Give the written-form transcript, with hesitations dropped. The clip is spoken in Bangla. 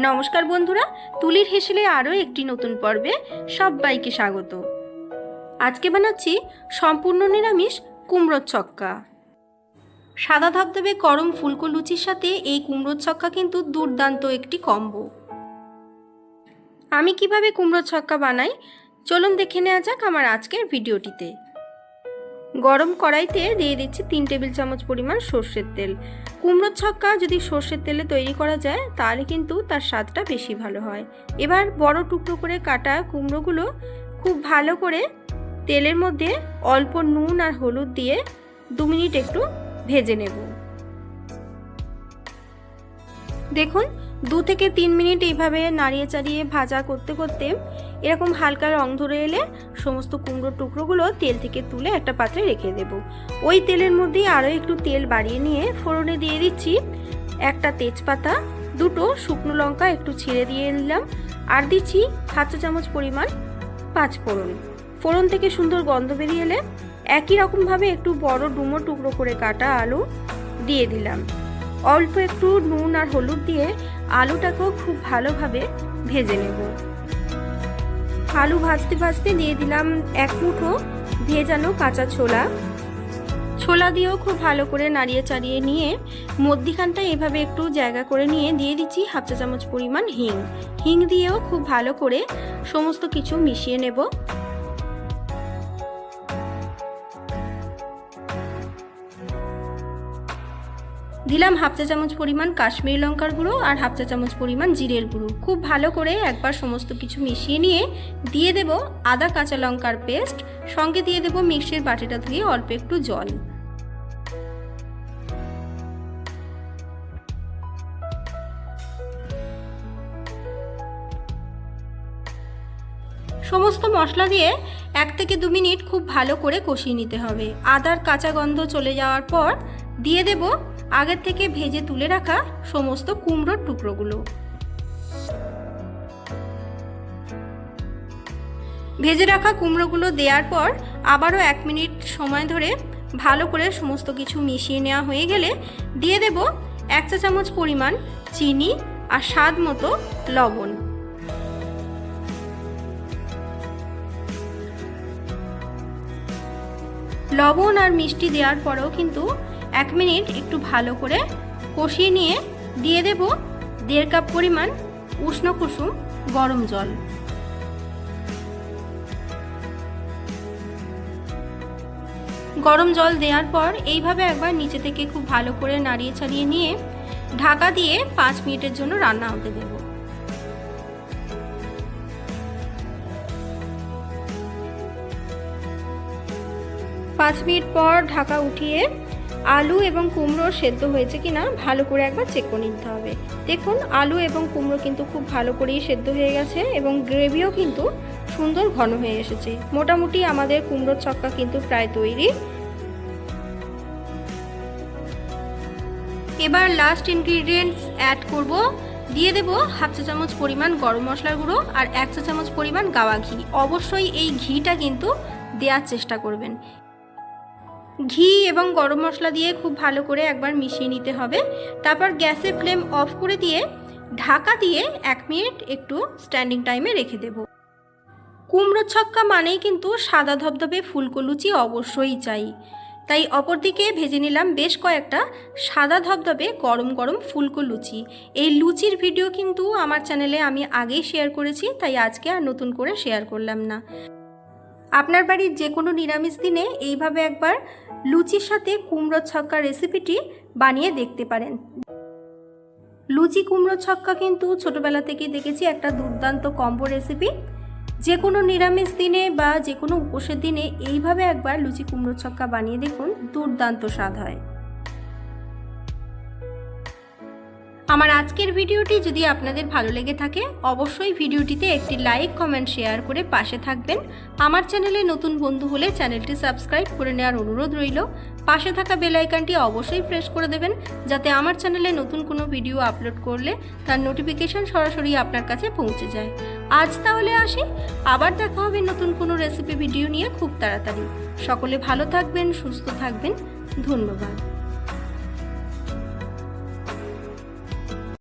নমস্কার বন্ধুরা, তুলির হেসেলে আরও একটি নতুন পর্বে সবাইকে স্বাগত। আজকে বানাচ্ছি সম্পূর্ণ নিরামিষ কুমড়োর ছক্কা। সাদা ধবধবে গরম ফুলকো লুচির সাথে এই কুমড়োর ছক্কা কিন্তু দুর্দান্ত একটি কম্বো। আমি কিভাবে কুমড়োর ছক্কা বানাই চলুন দেখে নেওয়া যাক আমার আজকের ভিডিওটিতে। গরম কড়াইতে দিয়ে দিচ্ছি 3 টেবিল চামচ পরিমাণ সর্ষের তেল। কুমড়োর ছক্কা যদি সর্ষের তেলে তৈরি করা যায় তাহলে কিন্তু তার স্বাদটা বেশি ভালো হয়। এবার বড় টুকরো করে কাটা কুমড়োগুলো খুব ভালো করে তেলের মধ্যে অল্প নুন আর হলুদ দিয়ে 2 মিনিট একটু ভেজে নেব। দেখুন 2 থেকে 3 মিনিট এইভাবে নাড়িয়ে চাড়িয়ে ভাজা করতে করতে এরকম হালকা রং ধরে এলে সমস্ত কুমড়োর টুকরোগুলো তেল থেকে তুলে একটা পাত্রে রেখে দেব। ওই তেলের মধ্যে আরও একটু তেল বাড়িয়ে নিয়ে ফোড়নে দিয়ে দিচ্ছি একটা তেজপাতা, 2টো শুকনো লঙ্কা একটু ছিঁড়ে দিয়ে দিলাম, আর দিচ্ছি 1/2 চা চামচ পরিমাণ 5 ফোড়ন। ফোড়ন থেকে সুন্দর গন্ধ বেরিয়ে এলে একই রকমভাবে একটু বড় ডুমো টুকরো করে কাটা আলু দিয়ে দিলাম। অল্প একটু নুন আর হলুদ দিয়ে আলুটাকেও খুব ভালোভাবে ভেজে নেব। আলু ভাজতে ভাজতে দিয়ে দিলাম 1 মুঠো ভেজানো কাঁচা ছোলা দিয়েও খুব ভালো করে নাড়িয়ে চাড়িয়ে নিয়ে মধ্যিখানটা এভাবে একটু জায়গা করে নিয়ে দিয়ে দিচ্ছি 1/2 চা চামচ পরিমাণ হিং দিয়েও খুব ভালো করে সমস্ত কিছু মিশিয়ে নেব। দিলাম 1/2 চা চামচ পরিমাণ কাশ্মীরি লঙ্কার গুঁড়ো আর 1/2 চা চামচ পরিমাণ জিরের গুঁড়ো। খুব ভালো করে একবার সমস্ত কিছু মিশিয়ে নিয়ে দিয়ে দেব আদা কাঁচা লঙ্কার পেস্ট, সঙ্গে দিয়ে দেব মিক্সির বাটিটা ধুয়ে অল্প একটু জল। সমস্ত মশলা দিয়ে 1 থেকে 2 মিনিট খুব ভালো করে কষিয়ে নিতে হবে। আদার কাঁচা গন্ধ চলে যাওয়ার পর দিয়ে দেব আগের থেকে ভেজে তুলে রাখা সমস্ত কুমড়োর টুকরোগুলো। ভেজে রাখা কুমড়োগুলো দেওয়ার পর আবারও 1 মিনিট সময় ধরে ভালো করে সমস্ত কিছু মিশিয়ে নেওয়া হয়ে গেলে দিয়ে দেব 1 চা চামচ পরিমাণ চিনি আর স্বাদ মতো লবণ। লবণ আর মিষ্টি দেওয়ার পরেও কিন্তু 1 মিনিট একটু ভালো করে কষিয়ে নিয়ে দিয়ে দেব 1.5 কাপ পরিমাণ উষ্ণ কুসুম গরম জল। গরম জল দেওয়ার পর এইভাবে একবার নিচে থেকে খুব ভালো করে নাড়িয়ে চাড়িয়ে নিয়ে ঢাকা দিয়ে 5 মিনিটের জন্য রান্না হতে দেব। 5 মিনিট পর ঢাকা উঠিয়ে আলু এবং কুমড়ো সেদ্ধ হয়েছে কিনা ভালো করে একবার চেক করে নিতে হবে। দেখুন আলু এবং কুমড়ো কিন্তু খুব ভালো করেই সেদ্ধ হয়ে গেছে এবং গ্রেভিও কিন্তু সুন্দর ঘন হয়ে এসেছে। মোটামুটি আমাদের কুমড়োর ছক্কা কিন্তু প্রায় তৈরি। এবার লাস্ট ইনগ্রিডিয়েন্টস অ্যাড করব। দিয়ে দেব 1/2 চা চামচ পরিমাণ গরম মশলার গুঁড়ো আর 1 চা চামচ পরিমাণ গাওয়া ঘি। অবশ্যই এই ঘিটা কিন্তু দেওয়ার চেষ্টা করবেন। ঘি এবং গরম মশলা দিয়ে খুব ভালো করে একবার মিশিয়ে নিতে হবে। তারপর গ্যাসের ফ্লেম অফ করে দিয়ে ঢাকা দিয়ে 1 মিনিট একটু স্ট্যান্ডিং টাইমে রেখে দেব। কুমড়োর ছক্কা মানেই কিন্তু সাদা ধবধবে ফুলকো লুচি অবশ্যই চাই, তাই অপরদিকে ভেজে নিলাম বেশ কয়েকটা সাদা ধবধবে গরম গরম ফুলকো লুচি। এই লুচির ভিডিও কিন্তু আমার চ্যানেলে আমি আগেই শেয়ার করেছি, তাই আজকে আর নতুন করে শেয়ার করলাম না। আপনার বাড়ির যে কোনো নিরামিষ দিনে এইভাবে একবার লুচির সাথে কুমড়োর ছক্কা রেসিপিটি বানিয়ে দেখতে পারেন। লুচি কুমড়োর ছক্কা কিন্তু ছোটবেলা থেকেই দেখেছি একটা দুর্দান্ত কম্বো রেসিপি। যে কোনো নিরামিষ দিনে বা যে কোনো উপোসের দিনে এইভাবে একবার লুচি কুমড়োর ছক্কা বানিয়ে দেখুন, দুর্দান্ত স্বাদ হয়। আমার আজকের ভিডিওটি যদি আপনাদের ভালো লেগে থাকে অবশ্যই ভিডিওটিতে একটি লাইক কমেন্ট শেয়ার করে পাশে থাকবেন। আমার চ্যানেলে নতুন বন্ধু হলে চ্যানেলটি সাবস্ক্রাইব করে নেওয়ার অনুরোধ রইল। পাশে থাকা বেল আইকনটি অবশ্যই প্রেস করে দেবেন যাতে আমার চ্যানেলে নতুন কোনো ভিডিও আপলোড করলে তার নোটিফিকেশন সরাসরি আপনার কাছে পৌঁছে যায়। আজ তাহলে আসি, আবার দেখা হবে নতুন কোনো রেসিপি ভিডিও নিয়ে খুব তাড়াতাড়ি। সকলে ভালো থাকবেন, সুস্থ থাকবেন। ধন্যবাদ।